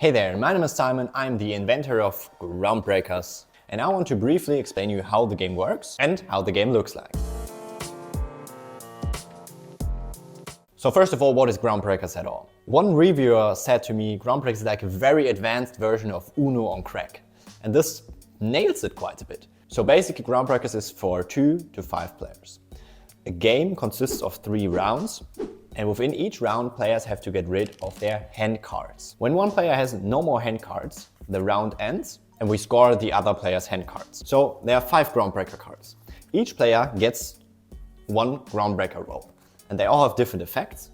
Hey there, my name is Simon, I'm the inventor of Groundbreakers, and I want to briefly explain you how the game works and how the game looks like. So first of all, what is Groundbreakers at all? One reviewer said to me, Groundbreakers is like a very advanced version of Uno on crack. And this nails it quite a bit. So basically Groundbreakers is for 2 to 5 players. A game consists of 3 rounds, and within each round, players have to get rid of their hand cards. When one player has no more hand cards, the round ends, and we score the other player's hand cards. So there are 5 Groundbreaker cards. Each player gets 1 Groundbreaker roll, and they all have different effects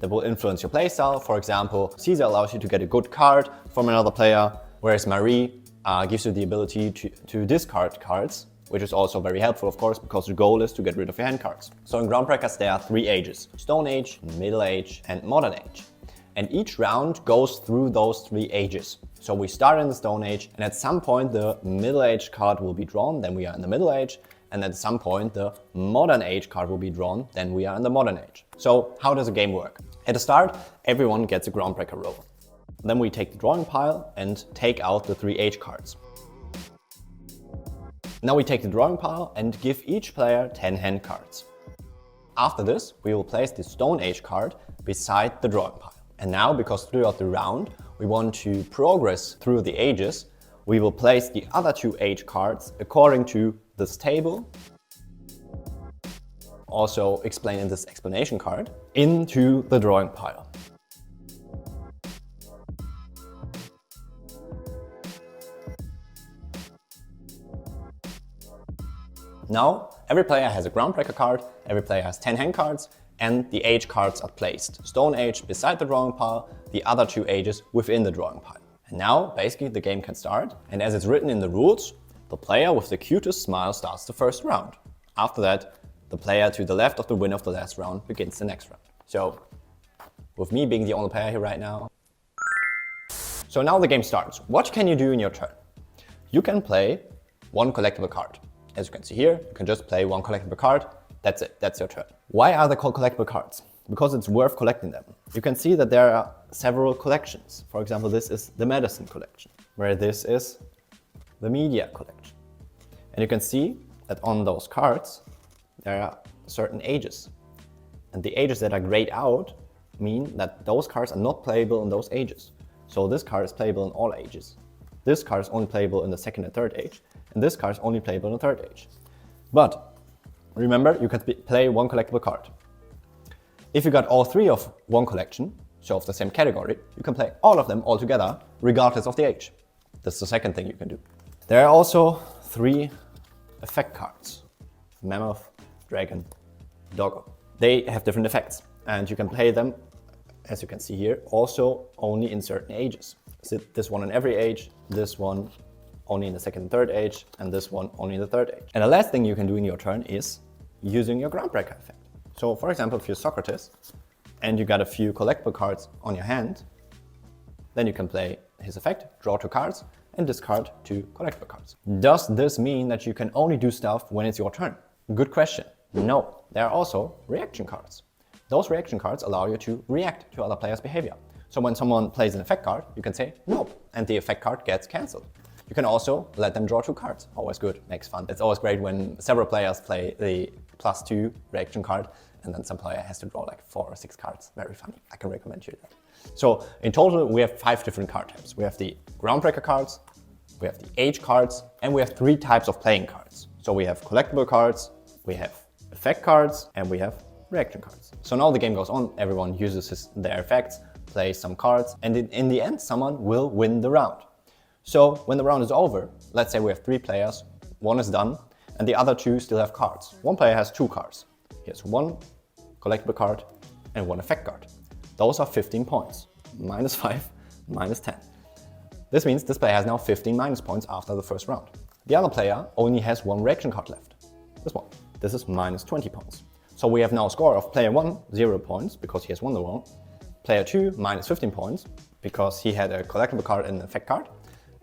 that will influence your playstyle. For example, Caesar allows you to get a good card from another player, whereas Marie gives you the ability to discard cards, which is also very helpful, of course, because the goal is to get rid of your hand cards. So in Groundbreakers there are 3 ages: Stone Age, Middle Age and Modern Age. And each round goes through those 3 ages. So we start in the Stone Age, and at some point the Middle Age card will be drawn, then we are in the Middle Age, and at some point the Modern Age card will be drawn, then we are in the Modern Age. So how does the game work? At the start, everyone gets a Groundbreaker roll. Then we take the drawing pile and take out the 3 age cards. Now we take the drawing pile and give each player 10 hand cards. After this, we will place the Stone Age card beside the drawing pile. And now, because throughout the round we want to progress through the ages, we will place the other 2 age cards according to this table, also explained in this explanation card, into the drawing pile. Now, every player has a Groundbreaker card, every player has 10 hand cards, and the age cards are placed. Stone Age beside the drawing pile, the other 2 ages within the drawing pile. And now, basically, the game can start. And as it's written in the rules, the player with the cutest smile starts the first round. After that, the player to the left of the winner of the last round begins the next round. So, with me being the only player here right now. So now the game starts. What can you do in your turn? You can play 1 collectible card. As you can see here, you can just play 1 collectible card. That's it, that's your turn. Why are they called collectible cards? Because it's worth collecting them. You can see that there are several collections. For example, this is the medicine collection, where this is the media collection. And you can see that on those cards, there are certain ages. And the ages that are grayed out mean that those cards are not playable in those ages. So this card is playable in all ages. This card is only playable in the 2nd and 3rd age. And this card is only playable in the 3rd age. But remember, you can play 1 collectible card. If you got all 3 of 1 collection, so of the same category, you can play all of them all together, regardless of the age. That's the second thing you can do. There are also 3 effect cards: Mammoth, Dragon, Doggo. They have different effects, and you can play them, as you can see here, also only in certain ages. So this one in every age, this one only in the 2nd and 3rd age, and this one only in the 3rd age. And the last thing you can do in your turn is using your Groundbreaker effect. So for example, if you're Socrates and you got a few collectible cards on your hand, then you can play his effect, draw 2 cards, and discard 2 collectible cards. Does this mean that you can only do stuff when it's your turn? Good question. No, there are also reaction cards. Those reaction cards allow you to react to other players' behavior. So when someone plays an effect card, you can say no, and the effect card gets cancelled. You can also let them draw 2 cards. Always good, makes fun. It's always great when several players play the +2 reaction card and then some player has to draw like 4 or 6 cards. Very funny. I can recommend you that. So in total, we have 5 different card types. We have the Groundbreaker cards, we have the age cards, and we have 3 types of playing cards. So we have collectible cards, we have effect cards, and we have reaction cards. So now the game goes on, everyone uses their effects, plays some cards, and in the end, someone will win the round. So when the round is over, let's say we have 3 players, 1 is done, and the other 2 still have cards. One player has 2 cards. He has 1 collectible card and 1 effect card. Those are 15 points. -5, -10. This means this player has now 15 minus points after the first round. The other player only has 1 reaction card left. This one. This is -20 points. So we have now a score of player 1, 0 points, because he has won the round. Player 2, -15 points, because he had a collectible card and an effect card.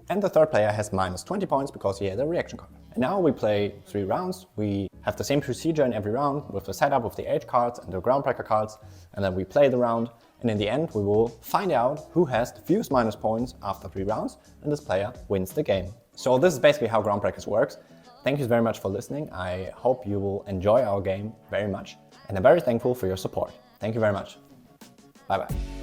And the third player has -20 points because he had a reaction card. And now we play 3 rounds. We have the same procedure in every round with the setup of the age cards and the Groundbreaker cards. And then we play the round and in the end we will find out who has the fewest minus points after 3 rounds, and this player wins the game. So this is basically how Groundbreakers works. Thank you very much for listening. I hope you will enjoy our game very much, and I'm very thankful for your support. Thank you very much. Bye bye.